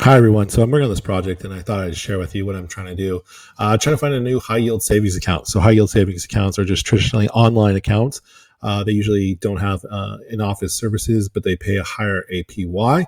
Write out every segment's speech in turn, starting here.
Hi, everyone. So I'm working on this project and I thought I'd share with you what I'm trying to do. Trying to find a new high yield savings account. So high yield savings accounts are just traditionally online accounts. They usually don't have in-office services, but they pay a higher APY.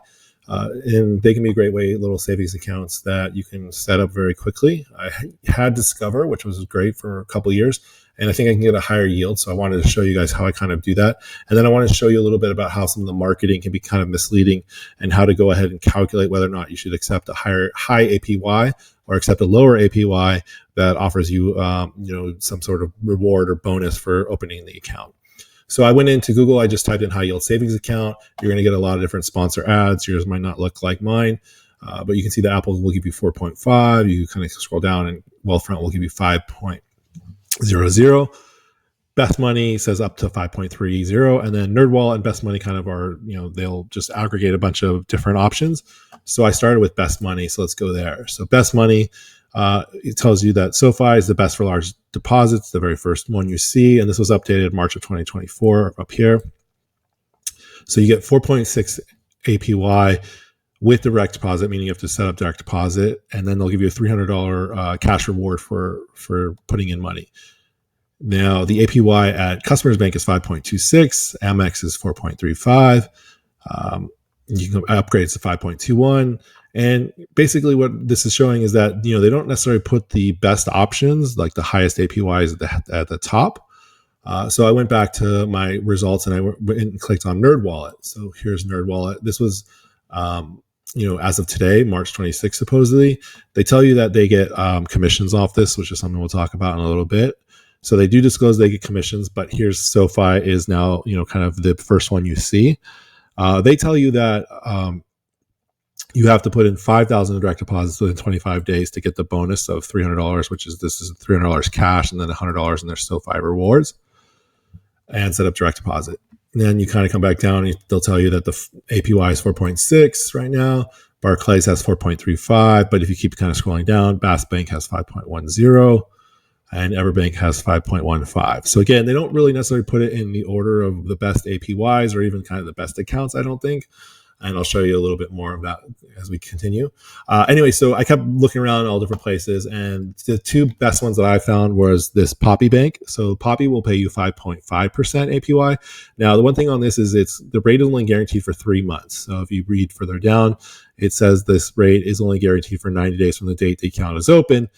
And they can be a great way, little savings accounts that you can set up very quickly. I had Discover, which was great for a couple of years, and I think I can get a higher yield. So I wanted to show you guys how I kind of do that. And then I want to show you a little bit about how some of the marketing can be kind of misleading and how to go ahead and calculate whether or not you should accept a high APY or accept a lower APY that offers you, some sort of reward or bonus for opening the account. So I went into Google. I just typed in high yield savings account. You're going to get a lot of different sponsor ads. Yours might not look like mine, but you can see the Apple will give you 4.5. You kind of scroll down and Wealthfront will give you 5.00. Best Money says up to 5.30, and then NerdWallet and Best Money kind of are, they'll just aggregate a bunch of different options. So I started with Best Money. So let's go there. So Best Money, it tells you that SoFi is the best for large deposits, the very first one you see. And this was updated March of 2024 up here. So you get 4.6 APY with direct deposit, meaning you have to set up direct deposit. And then they'll give you a $300 cash reward for putting in money. Now, the APY at Customers Bank is 5.26. Amex is 4.35. You can upgrade to 5.21. And basically what this is showing is that, they don't necessarily put the best options, like the highest APYs at the top. So I went back to my results and I went and clicked on NerdWallet. So here's NerdWallet. This was, as of today, March 26th, supposedly. They tell you that they get commissions off this, which is something we'll talk about in a little bit. So they do disclose they get commissions, but here's SoFi is now, kind of the first one you see. They tell you that you have to put in $5,000 direct deposits within 25 days to get the bonus of $300, this is $300 cash and then $100 in their SoFi rewards, and set up direct deposit. And then you kind of come back down and they'll tell you that the APY is 4.6 right now. Barclays has 4.35, but if you keep kind of scrolling down, Bass Bank has 5.10. And Everbank has 5.15. So again, they don't really necessarily put it in the order of the best APYs or even kind of the best accounts, I don't think. And I'll show you a little bit more of that as we continue. Anyway, so I kept looking around all different places, and the two best ones that I found was this Poppy Bank. So Poppy will pay you 5.5% APY. Now, the one thing on this is the rate is only guaranteed for 3 months. So if you read further down, it says this rate is only guaranteed for 90 days from the date the account is open,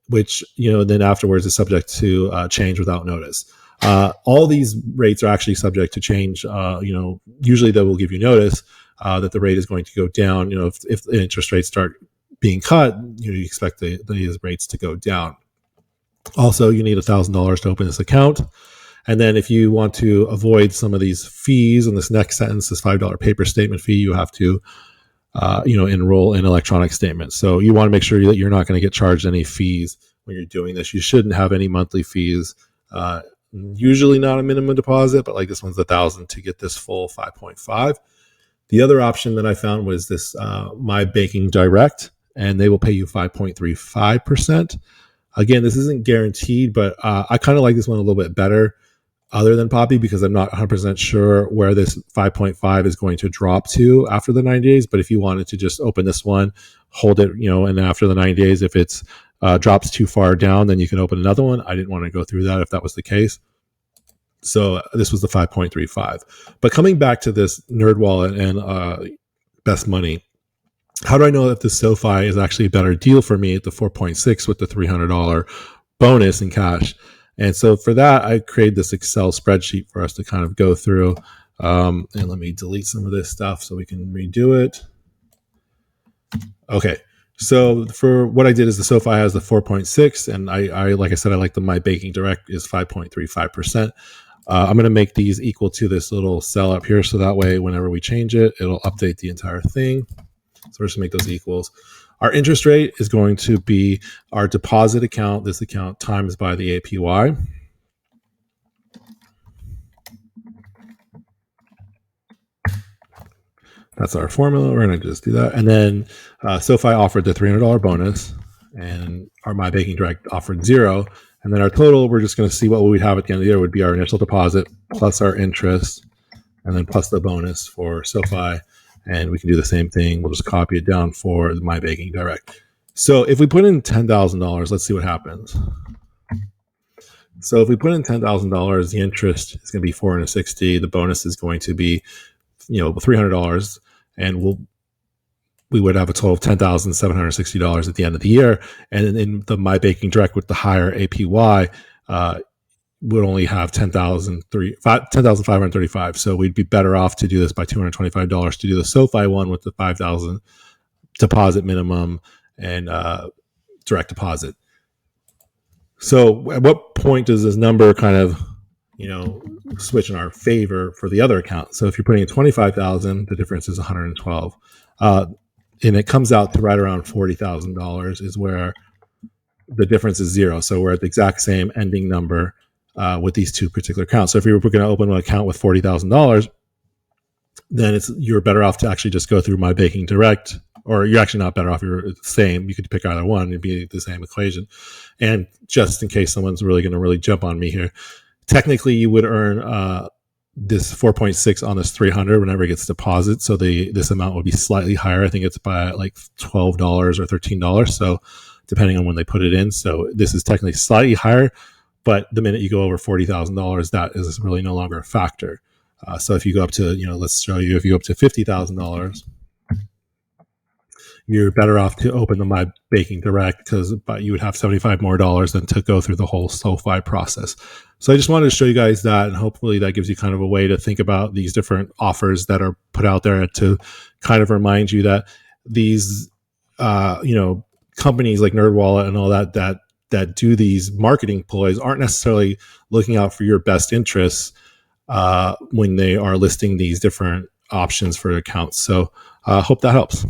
which, then afterwards is subject to change without notice. All these rates are actually subject to change. Usually they will give you notice that the rate is going to go down. If the interest rates start being cut, you expect these rates to go down. Also, you need $1,000 to open this account. And then if you want to avoid some of these fees in this next sentence, this $5 paper statement fee, you have to enroll in electronic statements. So you want to make sure that you're not going to get charged any fees when you're doing this. You shouldn't have any monthly fees. Usually not a minimum deposit, but like this one's $1,000 to get this full 5.5. The other option that I found was this My Banking Direct, and they will pay you 5.35%. Again, this isn't guaranteed, but I kind of like this one a little bit better, other than Poppy, because I'm not 100% sure where this 5.5 is going to drop to after the 90 days. But if you wanted to just open this one, hold it, and after the 90 days, if it's drops too far down, then you can open another one. I didn't want to go through that if that was the case. So this was the 5.35. But coming back to this NerdWallet and Best Money, how do I know that the SoFi is actually a better deal for me at the 4.6 with the $300 bonus in cash? And so for that, I created this Excel spreadsheet for us to kind of go through. And let me delete some of this stuff so we can redo it. Okay. So for what I did is the SoFi has the 4.6, and I like I said, I like the My Banking Direct is 5.35%. I'm going to make these equal to this little cell up here. So that way, whenever we change it, it'll update the entire thing. So we're just going to make those equals. Our interest rate is going to be our deposit account, this account, times by the APY. That's our formula. We're going to just do that. And then SoFi offered the $300 bonus, and our My Banking Direct offered 0. And then our total, we're just going to see what we'd have at the end of the year would be our initial deposit plus our interest, and then plus the bonus for SoFi. And we can do the same thing. We'll just copy it down for My Baking Direct. So if we put in $10,000, let's see what happens. So if we put in $10,000, the interest is going to be $460. The bonus is going to be, $300, and we would have a total of $10,760 at the end of the year. And in the My Baking Direct with the higher APY, would only have $10,535. So we'd be better off to do this by $225 to do the SoFi one with the $5,000 deposit minimum and direct deposit. So at what point does this number kind of, switch in our favor for the other account? So if you're putting in 25,000, the difference is 112. And it comes out to right around $40,000 is where the difference is zero. So we're at the exact same ending number with these two particular accounts. So if you were going to open an account with $40,000, then you're better off to actually just go through My Baking Direct, or you're actually not better off. You're the same. You could pick either one. It'd be the same equation. And just in case someone's really going to jump on me here, technically you would earn this 4.6 on this 300 whenever it gets deposited. So this amount would be slightly higher. I think it's by like $12 or $13. So depending on when they put it in. So this is technically slightly higher, but the minute you go over $40,000, that is really no longer a factor. So if you go up to, let's show you, if you go up to $50,000, you're better off to open the My Baking Direct but you would have $75 more than to go through the whole SoFi process. So I just wanted to show you guys that, and hopefully that gives you kind of a way to think about these different offers that are put out there to kind of remind you that these, companies like NerdWallet and all that do these marketing ploys aren't necessarily looking out for your best interests when they are listing these different options for accounts. So I hope that helps.